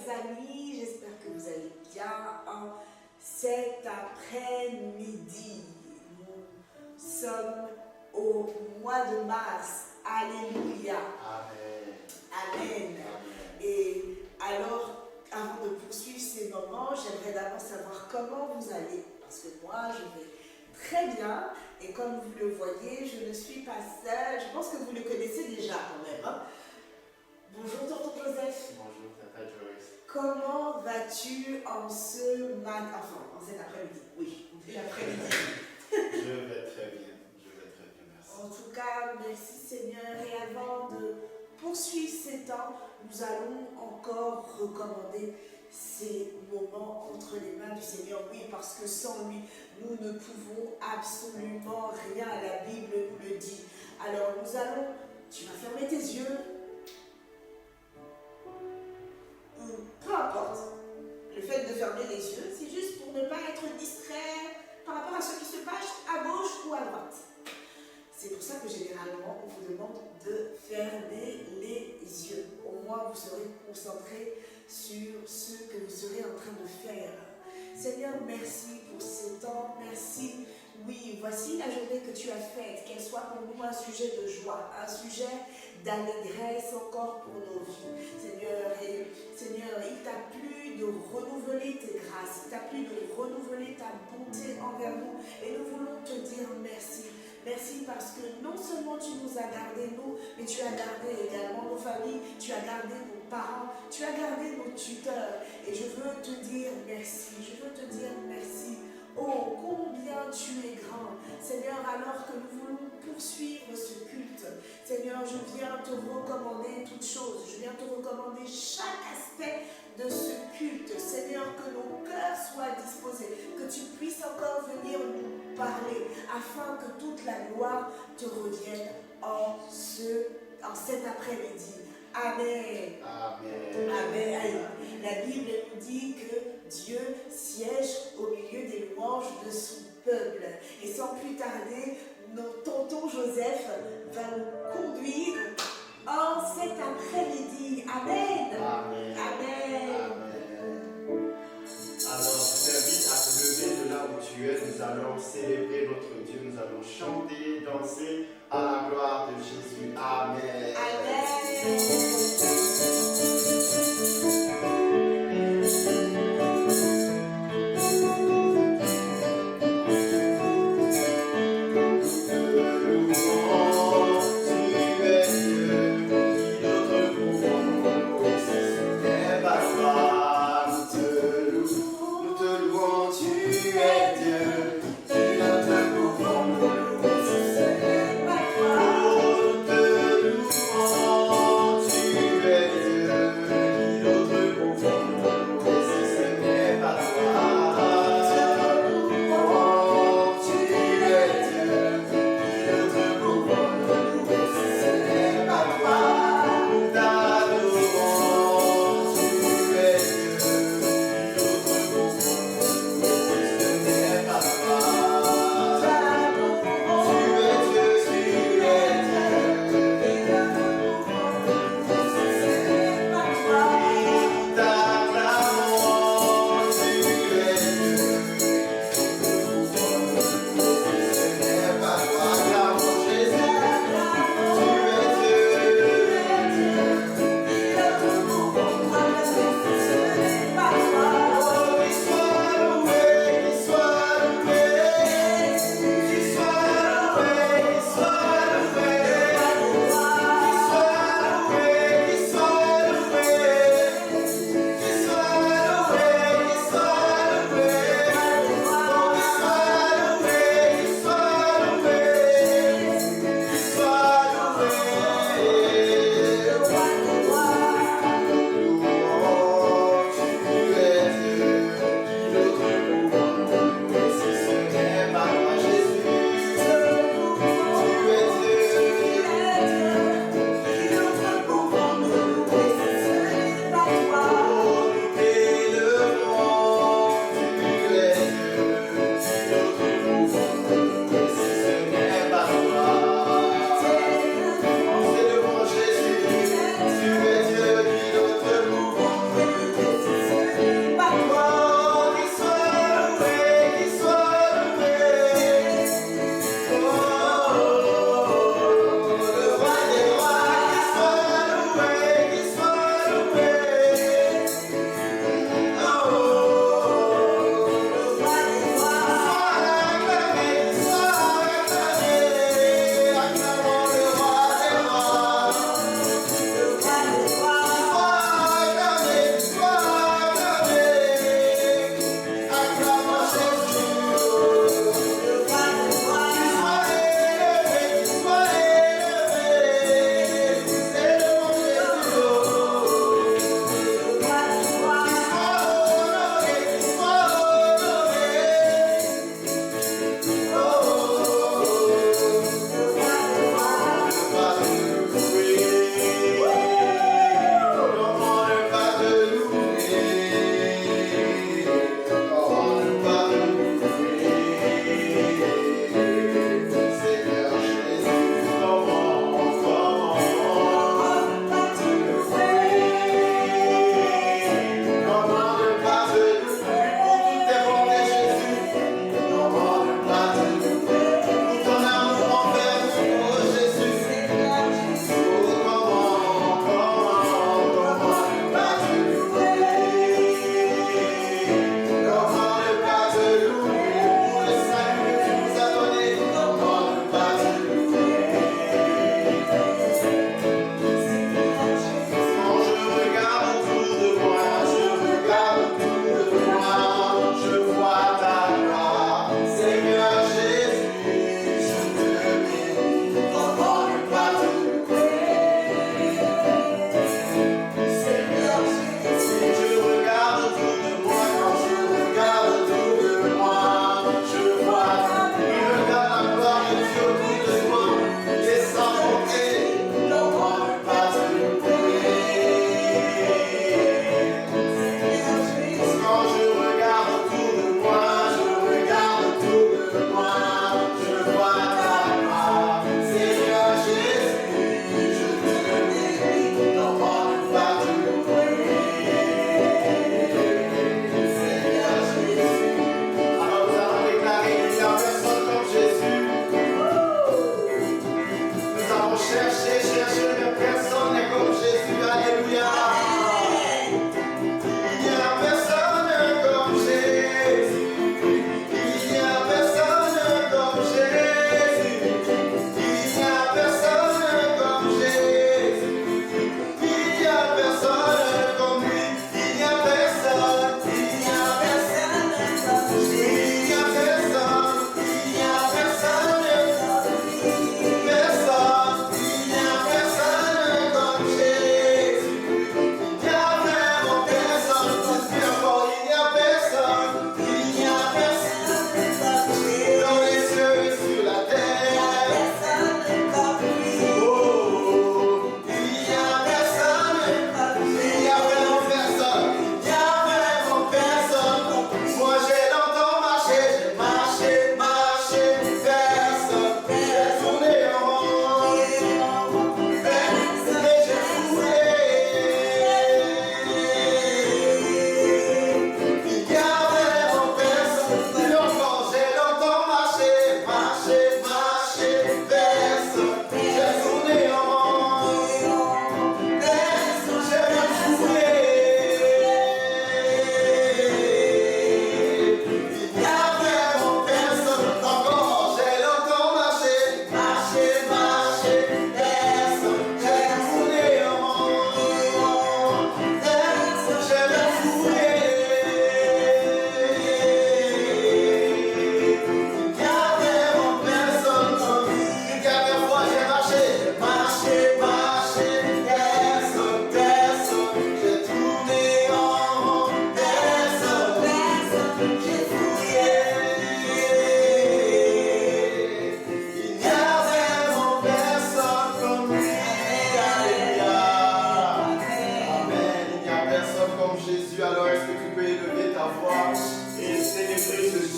amis, j'espère que vous allez bien. Cet après-midi, nous sommes au mois de mars. Alléluia. Amen. Amen. Et alors, avant de poursuivre ces moments, j'aimerais d'abord savoir comment vous allez. Parce que moi, je vais très bien. Et comme vous le voyez, je ne suis pas seule. Je pense que vous le connaissez déjà quand même. Hein? Bonjour tonton Joseph. Bonjour Tata Joyce. Comment vas-tu en ce matin, enfin en cet après-midi? Oui, l'après-midi. Je vais très bien, merci. En tout cas, merci Seigneur. Et avant de poursuivre ces temps, nous allons encore recommander ces moments entre les mains du Seigneur. Oui, parce que sans lui, nous ne pouvons absolument rien. La Bible nous le dit. Alors nous allons, tu vas fermer tes yeux. Peu importe, le fait de fermer les yeux, c'est juste pour ne pas être distrait par rapport à ce qui se passe à gauche ou à droite. C'est pour ça que généralement, on vous demande de fermer les yeux. Au moins, vous serez concentré sur ce que vous serez en train de faire. Seigneur, merci pour ce temps. Merci. Oui, voici la journée que tu as faite. Qu'elle soit pour nous un sujet de joie, un sujet d'allégresse encore pour nos vies. Seigneur, il t'a plu de renouveler tes grâces. Il t'a plu de renouveler ta bonté envers nous. Et nous voulons te dire merci. Merci parce que non seulement tu nous as gardés, nous, mais tu as gardé également nos familles, tu as gardé nos parents, tu as gardé nos tuteurs. Et je veux te dire merci, je veux te dire merci. Oh, combien tu es grand. Seigneur, alors que nous voulons poursuivre ce culte, Seigneur, je viens te recommander toutes choses. Je viens te recommander chaque aspect de ce culte. Seigneur, que nos cœurs soient disposés, que tu puisses encore venir nous parler, afin que toute la gloire te revienne en cet après-midi. Amen. Amen. Amen. La Bible nous dit que Dieu siège au milieu des louanges de son peuple. Et sans plus tarder, notre tonton Joseph va nous conduire en cet après-midi. Amen. Amen. Amen. Alors, je t'invite à te lever de là où tu es. Nous allons célébrer notre Dieu. Nous allons chanter, danser à la gloire de Jésus. Amen. Amen. Nous te louons.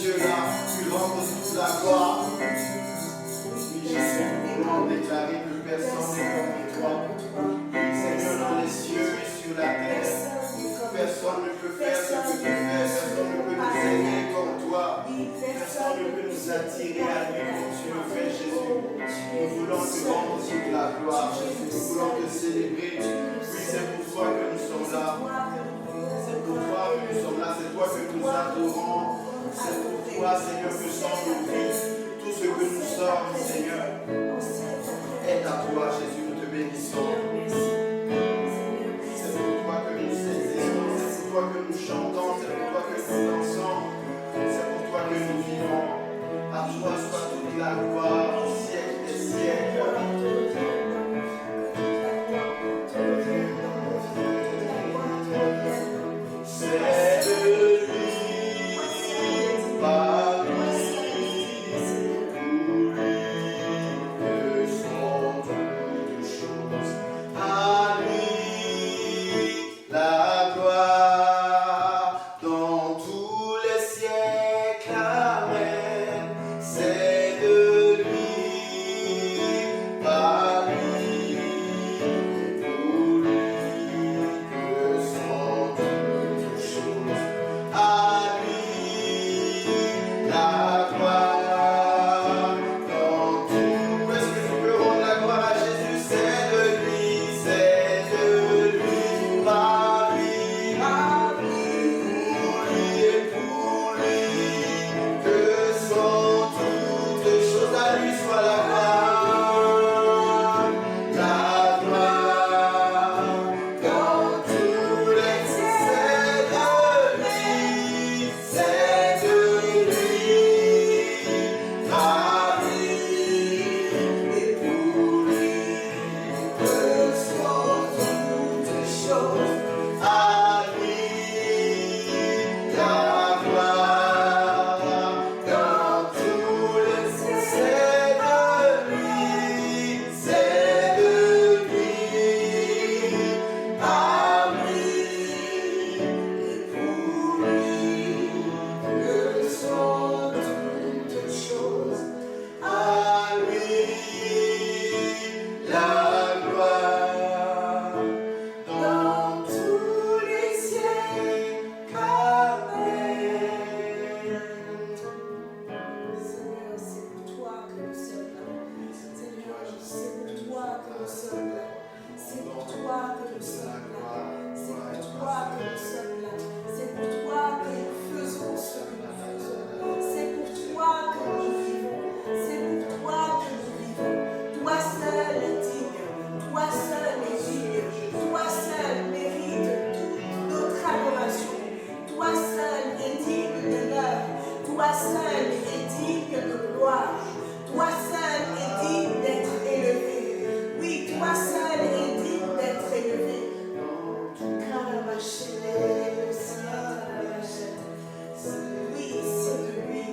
cieux-là, tu rentres toute la gloire. Oui, Jésus, nous voulons déclarer que personne n'est comme toi. Seigneur, dans les cieux et sur la terre, personne ne peut faire ce que tu fais, personne ne peut nous aider comme toi, personne ne peut nous attirer à lui comme tu le fais, Jésus. Nous voulons te rendre toute la gloire, Jésus. Nous voulons te célébrer. Oui, c'est pour toi que nous sommes là. C'est pour toi que nous sommes là. C'est toi que nous adorons. C'est pour toi, Seigneur, que sont nos vies. Tout ce que nous sommes, Seigneur, est à toi, Jésus. Nous te bénissons. C'est pour toi que nous saisissons. C'est pour toi que nous chantons. C'est pour toi que nous dansons. C'est pour toi que nous vivons. À toi soit toute la gloire au siècle des siècles. C'est de lui, par lui, pour lui que sont toutes choses. À lui la gloire dans tous les siècles. Amen. C'est de lui, par lui, pour lui que sont toutes choses. À lui la gloire dans tout. Est-ce que tu peux rendre la gloire à Jésus? C'est de lui, par lui, pour lui, que sont toutes choses. À lui soit la gloire, dans tous les siècles. C'est de lui, par lui, et pour lui que sont toutes choses. À lui la gloire dans tous les siècles. C'est de lui, par lui, et pour lui que sont toutes choses. À lui la gloire dans tous les siècles. Amen. Seigneur, c'est pour toi que nous sommes là. Seigneur, c'est pour toi que nous sommes là. C'est pour toi que nous sommes là. C'est pour toi que nous sommes là. C'est pour toi que nous faisons ce que nous faisons. C'est pour toi que nous vivons. C'est pour toi que nous vivons. Toi seul est digne. Toi seul est digne. Toi seul mérite toute notre adoration. Toi seul est digne de l'œuvre. Toi seul est digne de gloire. Toi seul est digne d'être élevé. Oui, toi seul est digne d'être élevé. Oui, c'est de lui,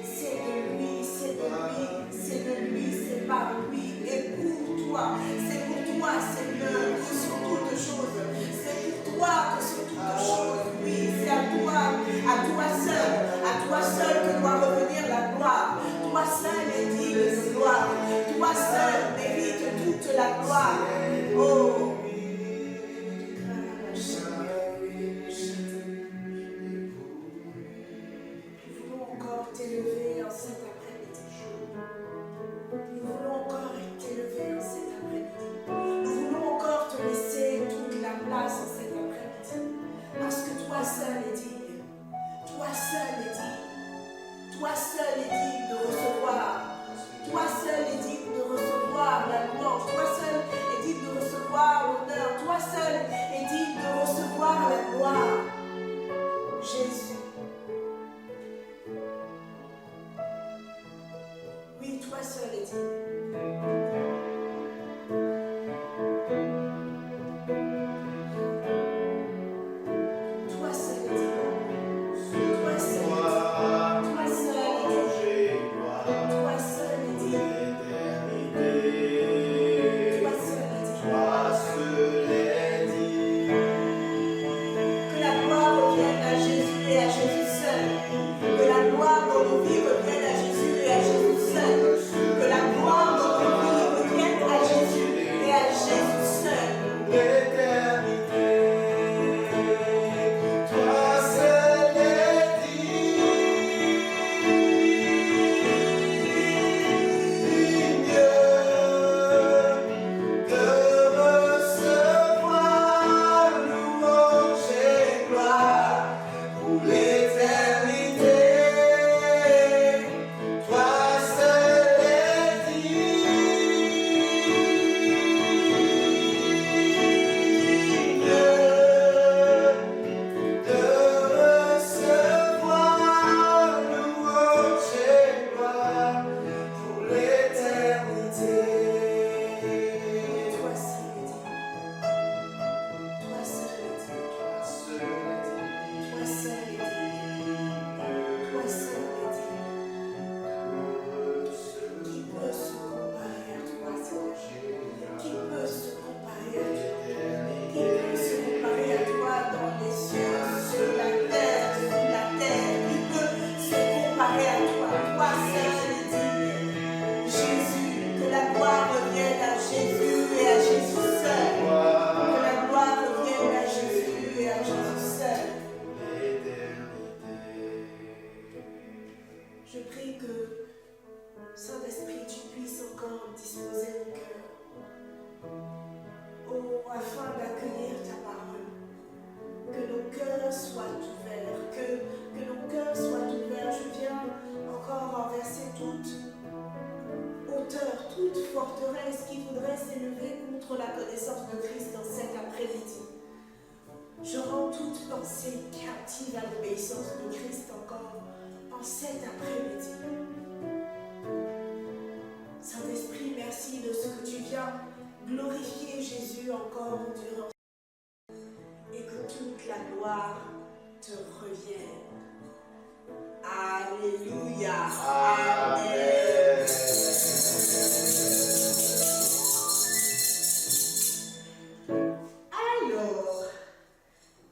c'est de lui, c'est de lui, c'est de lui, c'est par lui et pour toi. C'est pour toi, Seigneur, que sont toutes choses. C'est pour toi que sont toutes choses. Oui, c'est à toi seul que doit revenir la gloire. Toi seul est digne de gloire. Toi seul mérite toute la gloire. Oh. Nous voulons encore t'élever en cet après-midi. Nous voulons encore t'élever en cet après-midi. Nous voulons encore te laisser toute la place en cet après-midi. Parce que toi seul est digne. Toi seul est digne. Toi seul est digne de recevoir. Toi seul est digne de recevoir la louange. Toi seul est digne de recevoir l'honneur. Toi seul est digne de recevoir la gloire. Jésus. Oui, toi seul est digne. Toi seul est digne. Toi seul est digne. Toi seul est digne. grâce. Amen. Alors,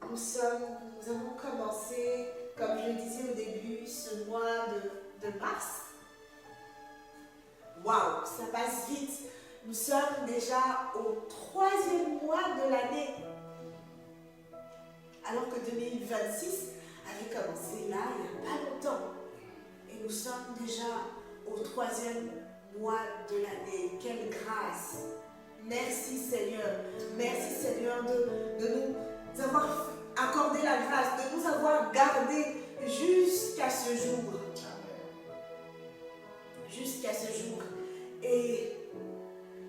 nous avons commencé, comme je le disais au début, ce mois de mars. Waouh, ça passe vite. Nous sommes déjà au 3e mois de l'année. Alors que 2026 avait commencé là, il n'y a pas longtemps. Et nous sommes déjà au 3e mois de l'année. Quelle grâce! Merci Seigneur. Merci Seigneur de nous avoir accordé la grâce, de nous avoir gardés jusqu'à ce jour. Jusqu'à ce jour. Et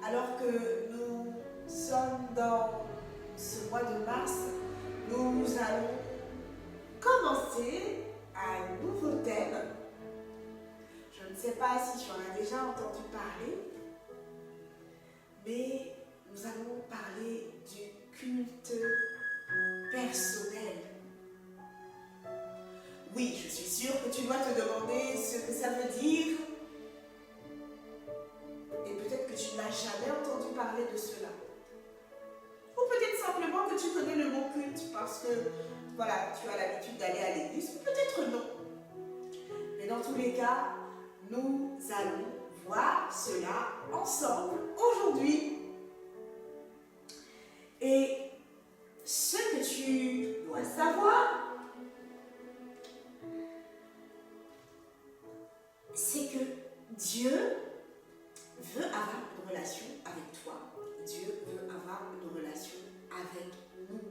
alors que nous sommes dans ce mois de mars, nous allons commencer un nouveau thème. Je ne sais pas si tu en as déjà entendu parler, mais nous allons parler du culte personnel. Oui, je suis sûre que tu dois te demander ce que ça veut dire. Et peut-être que tu n'as jamais entendu parler de cela. Ou peut-être simplement que tu connais le mot culte parce que, voilà, tu as l'habitude d'aller à l'église. Peut-être non. Mais dans tous les cas, nous allons voir cela ensemble aujourd'hui. Et ce que tu dois savoir, c'est que Dieu veut avoir une relation avec toi. Dieu veut avoir une relation avec nous.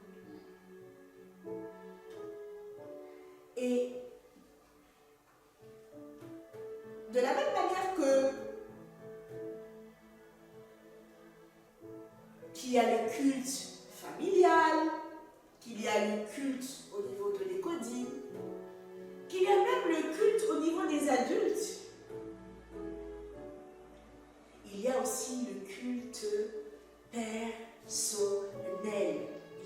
Et de la même manière qu'il y a le culte familial, qu'il y a le culte au niveau de l'écodie, qu'il y a même le culte au niveau des adultes, il y a aussi le culte personnel.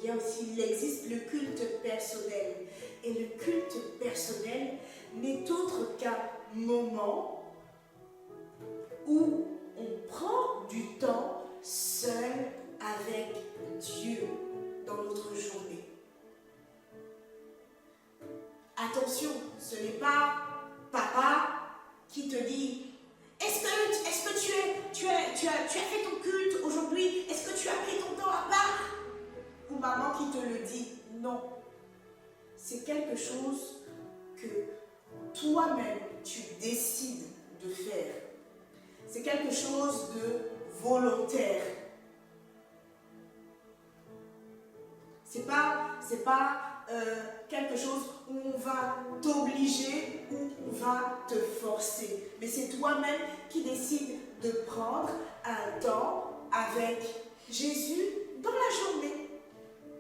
Il existe le culte personnel. Et le culte personnel n'est autre qu'un moment où on prend du temps seul avec Dieu dans notre journée. Attention, ce n'est pas papa qui te dit: Est-ce que tu as fait ton culte aujourd'hui? Est-ce que tu as pris ton temps à part? Ou maman qui te le dit? Non. C'est quelque chose que toi-même tu décides de faire. C'est quelque chose de volontaire. C'est pas quelque chose où on va t'obliger ou on va te forcer. Mais c'est toi-même qui décides de prendre un temps avec Jésus dans la journée.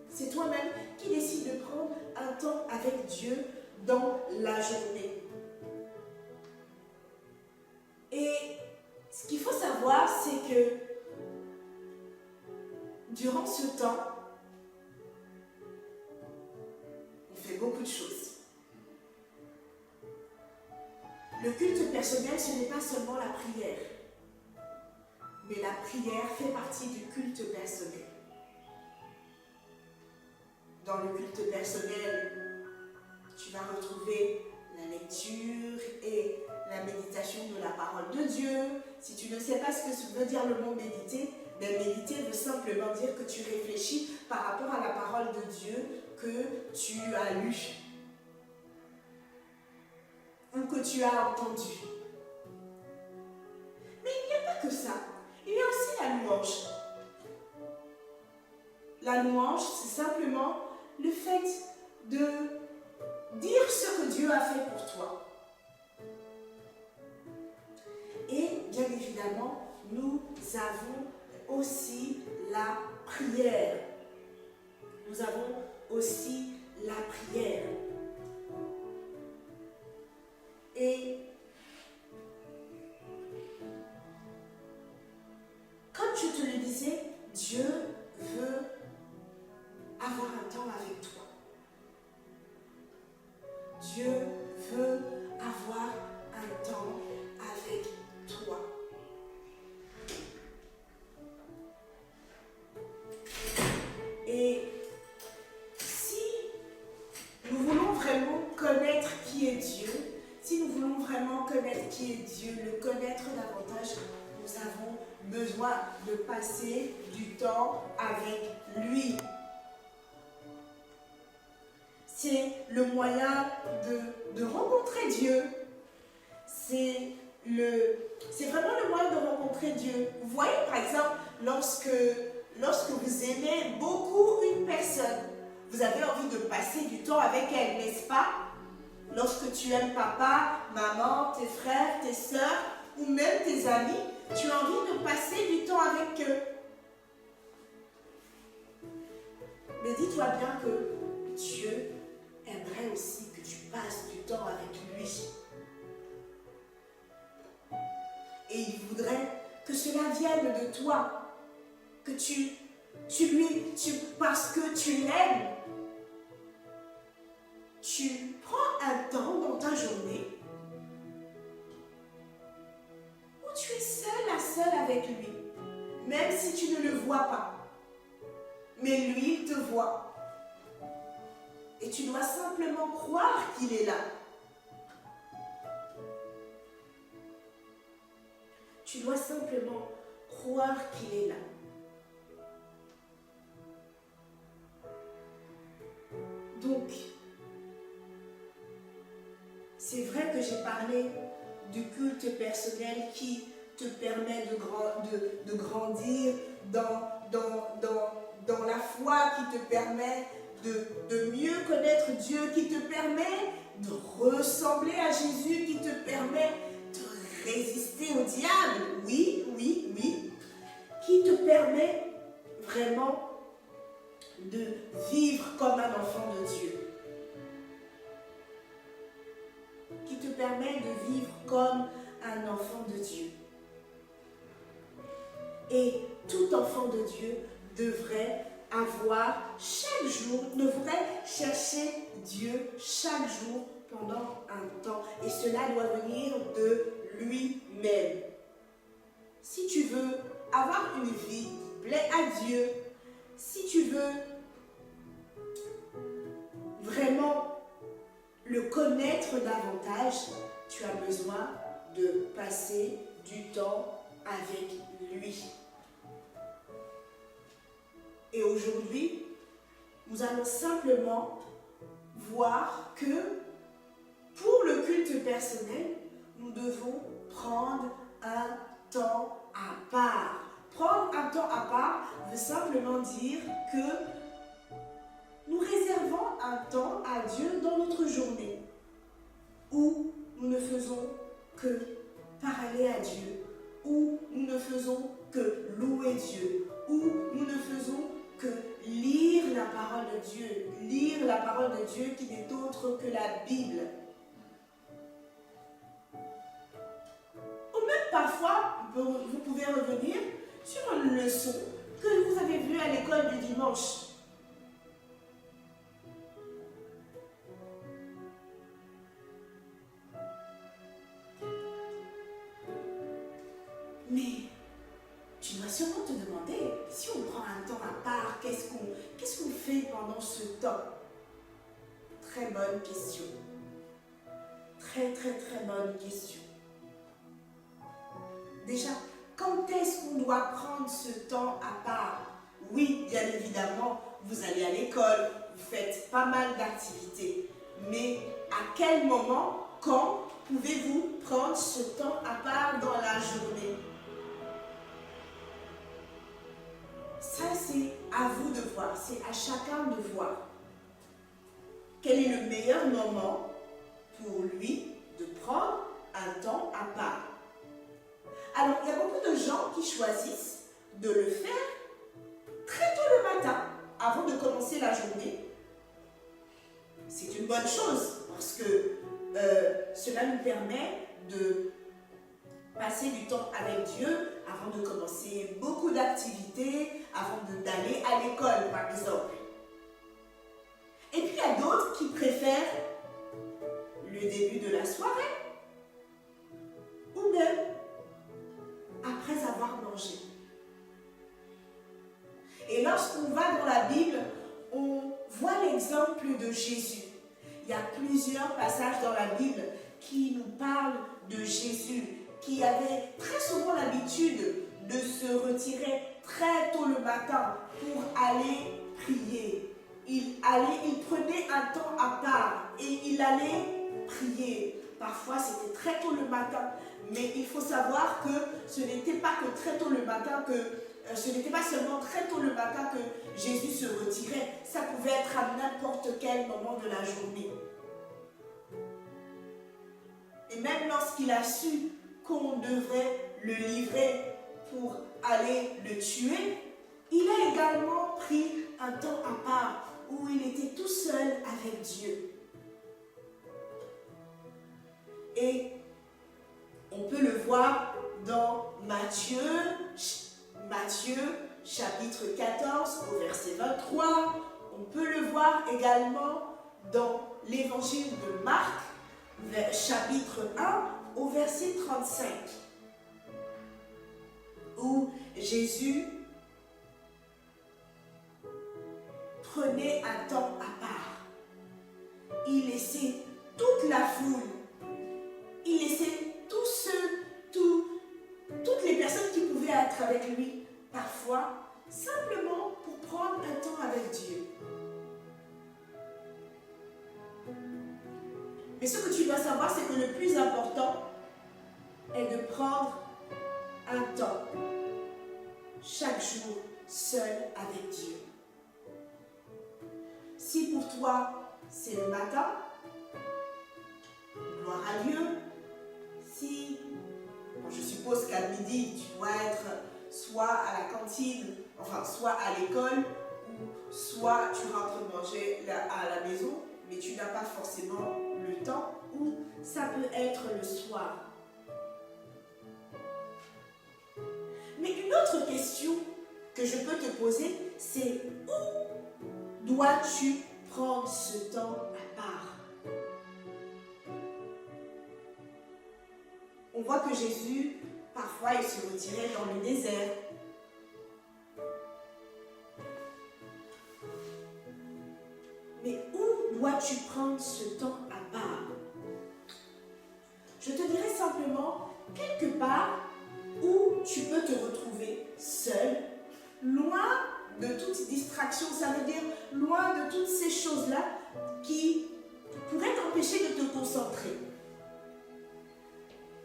C'est toi-même qui décides de prendre un temps avec Dieu dans la journée. Et ce qu'il faut savoir, c'est que durant ce temps, on fait beaucoup de choses. Le culte personnel, ce n'est pas seulement la prière, mais la prière fait partie du culte personnel. Dans le culte personnel, tu vas retrouver la lecture et la méditation de la parole de Dieu. Si tu ne sais pas ce que veut dire le mot méditer, mais méditer veut simplement dire que tu réfléchis par rapport à la parole de Dieu que tu as lue ou que tu as entendu. Mais il n'y a pas que ça. Il y a aussi la louange. La louange, c'est simplement le fait de dire ce que Dieu a fait pour toi. Et bien évidemment, nous avons aussi la prière. Nous avons aussi la prière. Et comme je te le disais, Dieu veut avoir un temps avec toi. Dieu veut avoir un temps choix de passer du temps avec lui. C'est le moyen de rencontrer Dieu. C'est vraiment le moyen de rencontrer Dieu. Vous voyez, par exemple, lorsque vous aimez beaucoup une personne, vous avez envie de passer du temps avec elle, n'est-ce pas? Lorsque tu aimes papa, maman, tes frères, tes sœurs, ou même tes amis, tu as envie de passer du temps avec eux. Mais dis-toi bien que Dieu aimerait aussi que tu passes du temps avec lui. Et il voudrait que cela vienne de toi, que parce que tu l'aimes, tu prends un temps dans ta journée où tu es seul avec lui, même si tu ne le vois pas. Mais lui, il te voit. Et tu dois simplement croire qu'il est là. Tu dois simplement croire qu'il est là. Donc, c'est vrai que j'ai parlé du culte personnel qui te permet de grandir dans la foi, qui te permet de mieux connaître Dieu, qui te permet de ressembler à Jésus, qui te permet de résister au diable, oui, qui te permet vraiment de vivre comme un enfant de Dieu, qui te permet de vivre comme un enfant de Dieu. Et tout enfant de Dieu devrait devrait chercher Dieu chaque jour pendant un temps. Et cela doit venir de lui-même. Si tu veux avoir une vie qui plaît à Dieu, si tu veux vraiment le connaître davantage, tu as besoin de passer du temps avec lui. Et aujourd'hui, nous allons simplement voir que pour le culte personnel, nous devons prendre un temps à part. Prendre un temps à part veut simplement dire que nous réservons un temps à Dieu dans notre journée où nous ne faisons que parler à Dieu, où nous ne faisons que louer Dieu, où nous ne faisons que lire la parole de Dieu qui n'est autre que la Bible. Ou même parfois, vous pouvez revenir sur une leçon que vous avez vue à l'école du dimanche. Mais tu dois sûrement te demander, si on prend un temps à part, qu'est-ce qu'on fait pendant ce temps? Très bonne question. Très bonne question. Déjà, quand est-ce qu'on doit prendre ce temps à part? Oui, bien évidemment, vous allez à l'école, vous faites pas mal d'activités. Mais à quel moment, quand pouvez-vous prendre ce temps à part dans la journée? Ça, c'est à vous de voir, c'est à chacun de voir. Quel est le meilleur moment pour lui de prendre un temps à part? Alors, il y a beaucoup de gens qui choisissent de le faire très tôt le matin, avant de commencer la journée. C'est une bonne chose, parce que cela nous permet de passer du temps avec Dieu avant de commencer beaucoup d'activités, avant d'aller à l'école, par exemple. Et puis, il y a d'autres qui préfèrent le début de la soirée, ou même après avoir mangé. Et lorsqu'on va dans la Bible, on voit l'exemple de Jésus. Il y a plusieurs passages dans la Bible qui nous parlent de Jésus, qui avait très souvent l'habitude de se retirer très tôt le matin pour aller prier. Il prenait un temps à part et il allait prier. Parfois, c'était très tôt le matin, mais il faut savoir que ce n'était pas que très tôt le matin ce n'était pas seulement très tôt le matin que Jésus se retirait. Ça pouvait être à n'importe quel moment de la journée. Et même lorsqu'il a su qu'on devrait le livrer pour aller le tuer, il a également pris un temps à part où il était tout seul avec Dieu. Et on peut le voir dans Matthieu chapitre 14 au verset 23. On peut le voir également dans l'évangile de Marc, chapitre 1 au verset 35, où Jésus prenait un temps à part. Il laissait toute la foule, il laissait toutes les personnes qui pouvaient être avec lui, parfois, simplement pour prendre un temps avec Dieu. Mais ce que tu dois savoir, c'est que le plus important est de prendre un temps, chaque jour, seul avec Dieu. Si pour toi, c'est le matin, gloire à Dieu. Si, je suppose qu'à midi, tu dois être soit à la cantine, soit à l'école, ou soit tu rentres manger à la maison, mais tu n'as pas forcément le temps, ou ça peut être le soir. Mais une autre question que je peux te poser, c'est où dois-tu prendre ce temps à part? On voit que Jésus, parfois, il se retirait dans le désert. Mais où dois-tu prendre ce temps à part? Je te dirais simplement, quelque part où tu peux te retrouver seul, loin de toute distraction, ça veut dire loin de toutes ces choses-là qui pourraient t'empêcher de te concentrer.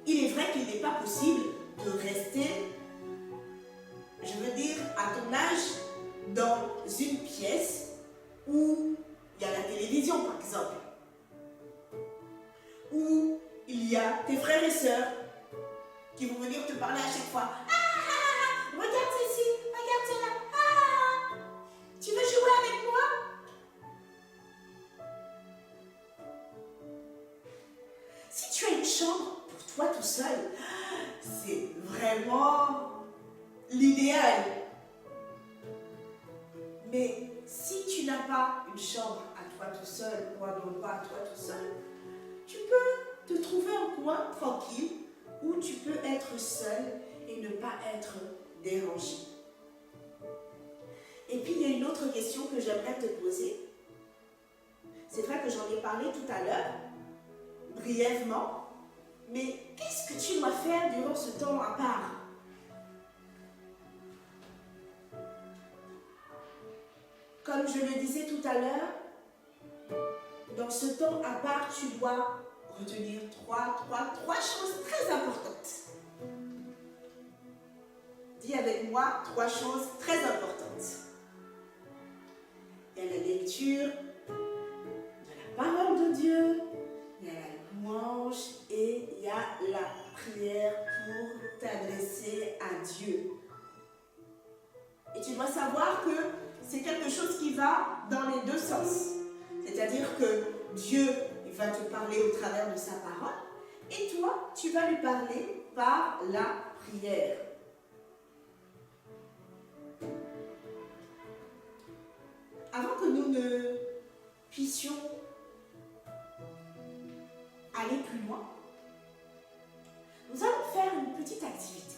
Il est vrai qu'il n'est pas possible de rester, je veux dire, à ton âge, dans une pièce où il y a la télévision, par exemple, où il y a tes frères et sœurs qui vont venir te parler à chaque fois. Ah, regarde ceci, regarde cela. Ah, tu veux jouer avec moi? Si tu as une chambre pour toi tout seul, c'est vraiment l'idéal. Mais si tu n'as pas une chambre à toi tout seul ou un endroit à toi tout seul, tu peux te trouver un coin tranquille où tu peux être seul et ne pas être dérangé. Et puis il y a une autre question que j'aimerais te poser. C'est vrai que j'en ai parlé tout à l'heure, brièvement, mais qu'est-ce que tu dois faire durant ce temps à part? Comme je le disais tout à l'heure, dans ce temps à part, tu dois retenir trois choses très importantes. Dis avec moi 3 choses très importantes. Il y a la lecture de la parole de Dieu, il y a la louange et il y a la prière pour t'adresser à Dieu. Et tu dois savoir que c'est quelque chose qui va dans les deux sens. C'est-à-dire que Dieu, il va te parler au travers de sa parole et toi, tu vas lui parler par la prière. Avant que nous ne puissions aller plus loin, nous allons faire une petite activité.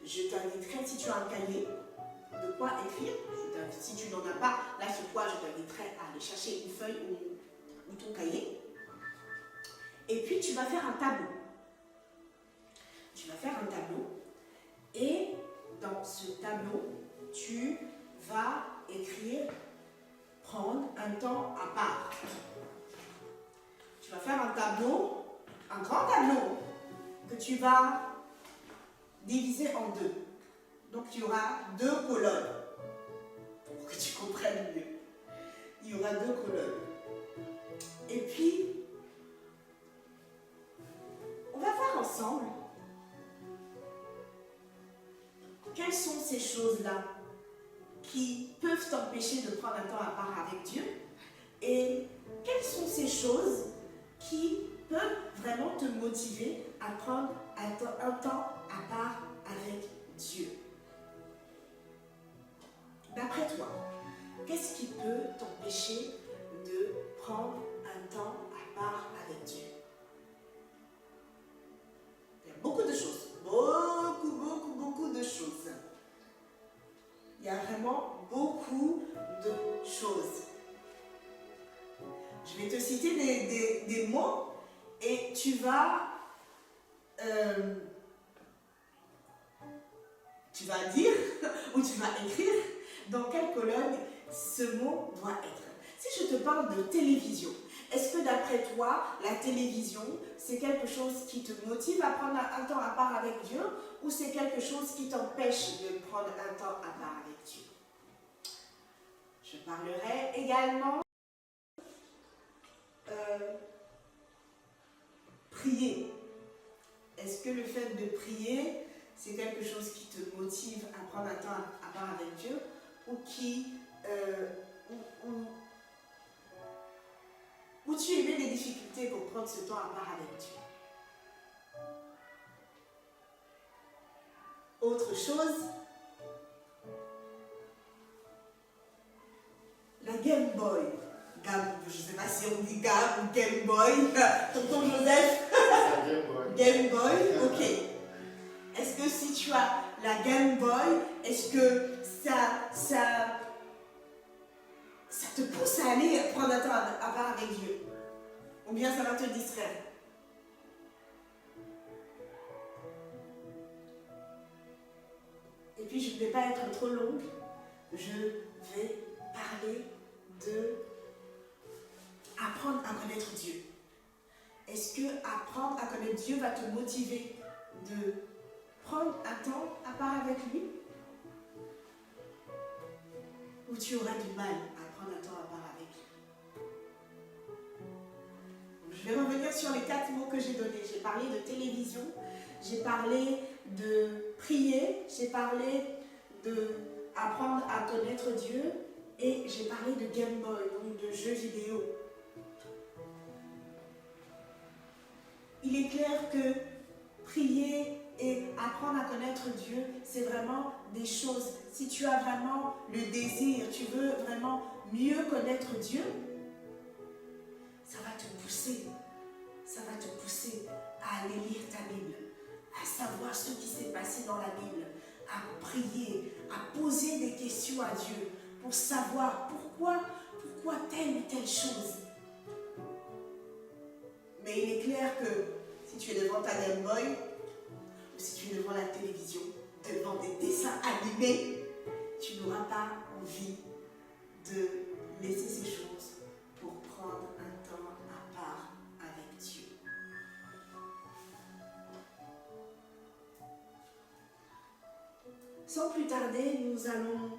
Je t'inviterai, si tu as un cahier, de quoi écrire. Si tu n'en as pas, là sur toi, je t'inviterai à aller chercher une feuille ou ton cahier. Et puis tu vas faire un tableau. Tu vas faire un tableau. Et dans ce tableau, tu vas écrire, prendre un temps à part. Tu vas faire un tableau, un grand tableau, que tu vas diviser en deux. Donc il y aura deux colonnes, pour que tu comprennes mieux. Il y aura deux colonnes. Et puis, on va voir ensemble quelles sont ces choses-là qui peuvent t'empêcher de prendre un temps à part avec Dieu et quelles sont ces choses qui peuvent vraiment te motiver à prendre un temps à part avec Dieu. D'après toi, qu'est-ce qui peut t'empêcher de prendre un temps à part avec Dieu? Il y a beaucoup de choses, beaucoup de choses. Il y a vraiment beaucoup de choses. Je vais te citer des mots et tu vas dire ou tu vas écrire dans quelle colonne ce mot doit être. Si je te parle de télévision, est-ce que d'après toi, la télévision, c'est quelque chose qui te motive à prendre un temps à part avec Dieu ou c'est quelque chose qui t'empêche de prendre un temps à part avec Dieu? Je parlerai également prier. Est-ce que le fait de prier, c'est quelque chose qui te motive à prendre un temps à part avec Dieu ou où tu émets des difficultés pour prendre ce temps à part avec Dieu? Autre chose, la Game Boy. Je ne sais pas si on dit Game ou Game Boy. Tonton Joseph. Game Boy, ok. Est-ce que si tu as la Game Boy, est-ce que ça te pousse à aller prendre un temps à part avec Dieu? Ou bien ça va te distraire? Et puis je ne vais pas être trop longue. Je vais parler de apprendre à connaître Dieu. Est-ce que apprendre à connaître Dieu va te motiver de prendre un temps à part avec lui? Ou tu auras du mal à prendre un temps à part avec lui? Je vais revenir sur les 4 mots que j'ai donnés. J'ai parlé de télévision, j'ai parlé de prier, j'ai parlé d'apprendre à connaître Dieu et j'ai parlé de Game Boy, donc de jeux vidéo. Il est clair que prier et apprendre à connaître Dieu, c'est vraiment des choses. Si tu as vraiment le désir, tu veux vraiment mieux connaître Dieu, ça va te pousser à aller lire ta Bible, à savoir ce qui s'est passé dans la Bible, à prier, à poser des questions à Dieu pour savoir pourquoi telle ou telle chose. Mais il est clair que si tu es devant ta Game Boy, ou si tu es devant la télévision, devant des dessins animés, tu n'auras pas envie de laisser ces choses pour prendre un temps à part avec Dieu. Sans plus tarder, nous allons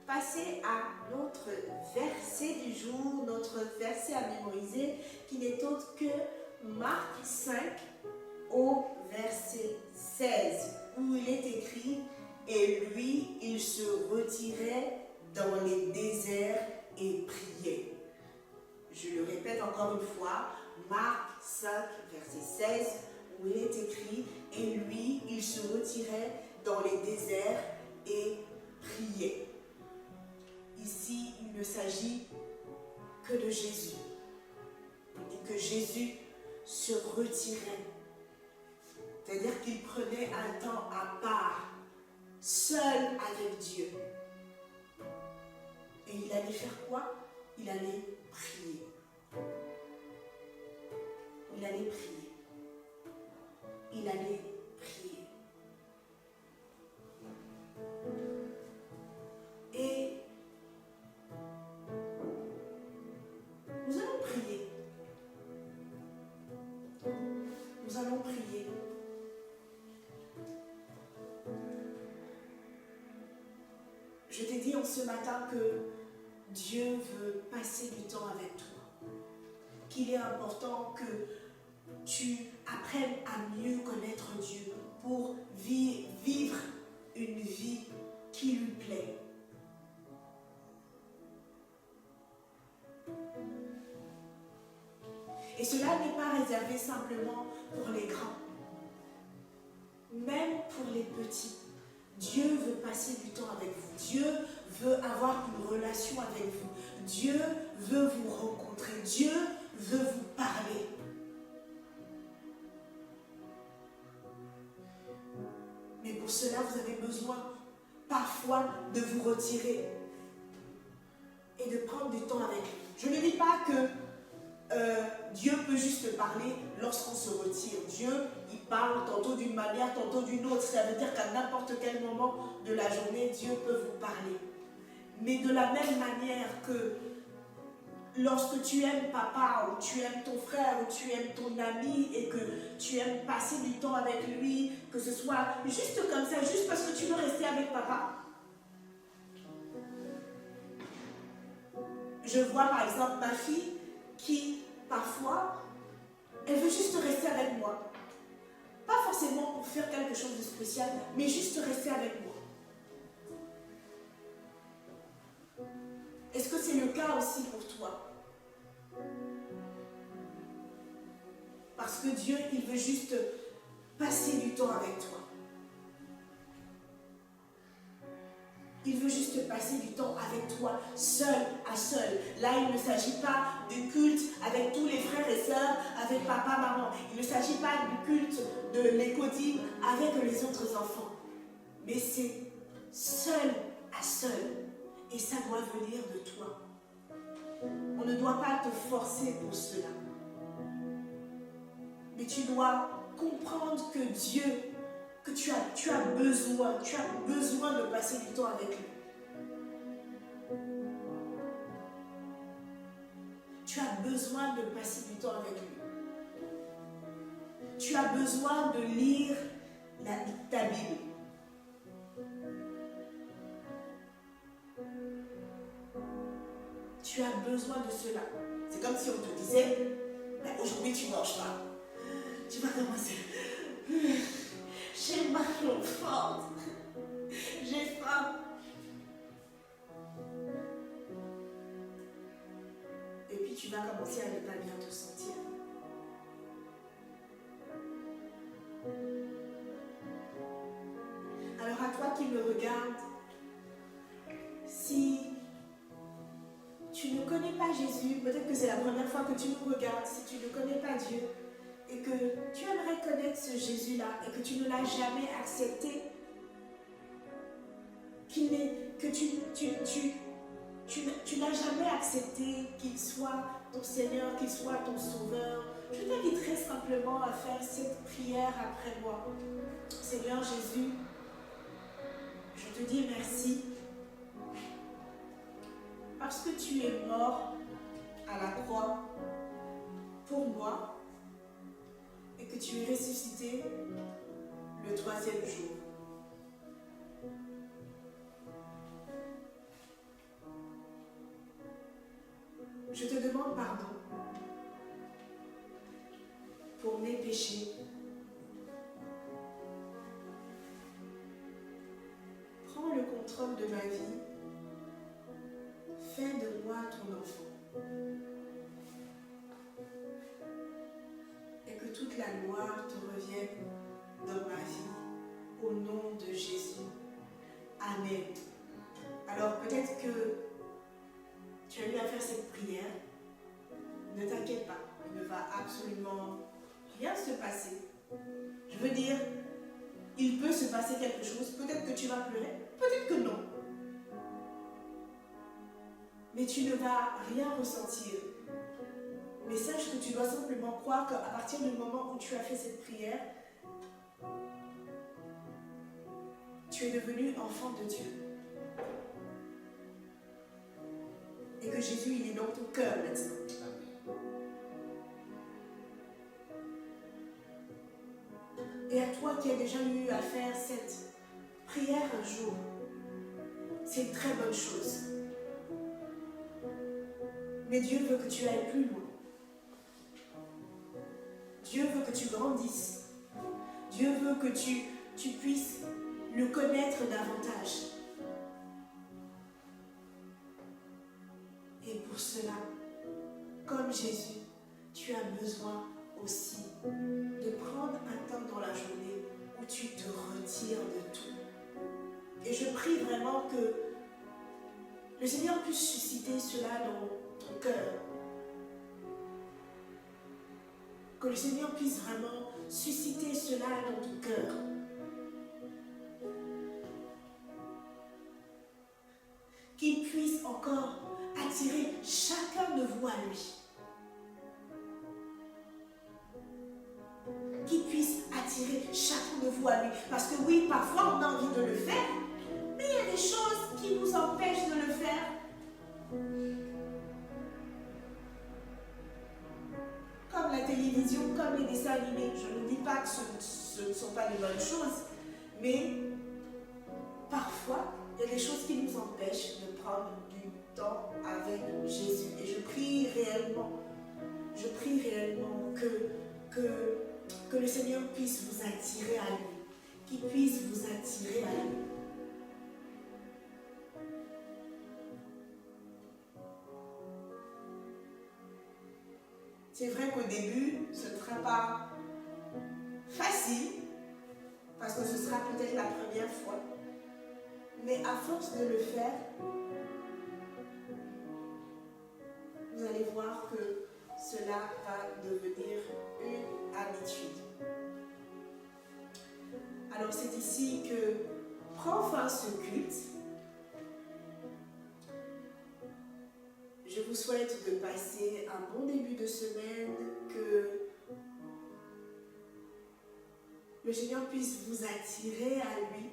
passer à notre verset du jour, notre verset à mémoriser, qui n'est autre que Marc 5 au verset 16, où il est écrit « Et lui, il se retirait dans les déserts et priait. » Je le répète encore une fois, Marc 5, verset 16, où il est écrit « Et lui, il se retirait dans les déserts et priait. » Ici, il ne s'agit que de Jésus. Et que Jésus se retirait. C'est-à-dire qu'il prenait un temps à part, seul avec Dieu. Et il allait faire quoi? Il allait prier. Il allait prier. Il allait prier. dire ce matin que Dieu veut passer du temps avec toi. Qu'il est important que tu apprennes à mieux connaître Dieu pour vivre une vie qui lui plaît. Et cela n'est pas réservé simplement pour les grands. Même pour les petits. Dieu veut passer du temps avec vous. Dieu veut avoir une relation avec vous. Dieu veut vous rencontrer. Dieu veut vous parler. Mais pour cela, vous avez besoin parfois de vous retirer et de prendre du temps avec lui. Je ne dis pas que Dieu peut juste parler lorsqu'on se retire. Dieu, il parle tantôt d'une manière, tantôt d'une autre. Ça veut dire qu'à n'importe quel moment de la journée, Dieu peut vous parler. Mais de la même manière que lorsque tu aimes papa, ou tu aimes ton frère, ou tu aimes ton ami, et que tu aimes passer du temps avec lui, que ce soit juste comme ça, juste parce que tu veux rester avec papa. Je vois par exemple ma fille qui, parfois, elle veut juste rester avec moi. Pas forcément pour faire quelque chose de spécial, mais juste rester avec moi. Est-ce que c'est le cas aussi pour toi? Parce que Dieu, il veut juste passer du temps avec toi. Il veut juste passer du temps avec toi, seul à seul. Là, il ne s'agit pas du culte avec tous les frères et sœurs, avec papa, maman. Il ne s'agit pas du culte de l'écodie avec les autres enfants. Mais c'est seul à seul. Et ça doit venir de toi. On ne doit pas te forcer pour cela. Mais tu dois comprendre que Dieu, que tu as besoin de passer du temps avec lui. Tu as besoin de passer du temps avec lui. Tu as besoin de lire ta Bible. Tu as besoin de cela. C'est comme si on te disait, aujourd'hui tu ne manges pas. Tu vas commencer. J'ai mal au ventre. J'ai faim. Et puis tu vas commencer à ne pas bien te sentir. Alors à toi qui me regardes, si tu ne connais pas Jésus, peut-être que c'est la première fois que tu nous regardes, si tu ne connais pas Dieu, et que tu aimerais connaître ce Jésus-là, et que tu ne l'as jamais accepté, que tu n'as jamais accepté qu'il soit ton Seigneur, qu'il soit ton Sauveur, je t'inviterai simplement à faire cette prière après moi. Seigneur Jésus, je te dis merci parce que tu es mort à la croix pour moi et que tu es ressuscité le 3e jour. Je te demande pardon pour mes péchés. Prends le contrôle de ma vie. Fais de moi ton enfant. Et que toute la gloire te revienne dans ma vie. Au nom de Jésus. Amen. Alors peut-être que tu as eu à faire cette prière. Ne t'inquiète pas. Il ne va absolument rien se passer. Je veux dire, il peut se passer quelque chose. Peut-être que tu vas pleurer. Peut-être que non. Mais tu ne vas rien ressentir. Mais sache que tu dois simplement croire qu'à partir du moment où tu as fait cette prière, tu es devenu enfant de Dieu. Et que Jésus, il est dans ton cœur maintenant. Et à toi qui as déjà eu à faire cette prière un jour, c'est une très bonne chose. Mais Dieu veut que tu ailles plus loin. Dieu veut que tu grandisses. Dieu veut que tu puisses le connaître davantage. Et pour cela, comme Jésus, tu as besoin aussi de prendre un temps dans la journée où tu te retires de tout. Et je prie vraiment que le Seigneur puisse susciter cela dans ton cœur. Que le Seigneur puisse vraiment susciter cela dans ton cœur. Qu'il puisse encore attirer chacun de vous à lui. Qu'il puisse attirer chacun de vous à lui. Parce que oui, parfois on a envie de le faire, mais il y a des choses qui nous empêchent de le faire. Comme la télévision, comme les dessins animés. Je ne dis pas que ce ne sont pas de bonnes choses, mais parfois, il y a des choses qui nous empêchent de prendre du temps avec Jésus. Et je prie réellement que le Seigneur puisse vous attirer à lui, qu'il puisse vous attirer à lui. C'est vrai qu'au début, ce ne sera pas facile, parce que ce sera peut-être la première fois. Mais à force de le faire, vous allez voir que cela va devenir une habitude. Alors c'est ici que prend fin ce culte. Je vous souhaite de passer un bon début de semaine, que le Seigneur puisse vous attirer à lui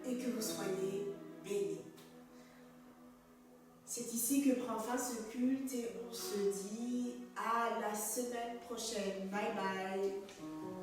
et que vous soyez bénis. C'est ici que prend fin ce culte et on se dit à la semaine prochaine. Bye bye.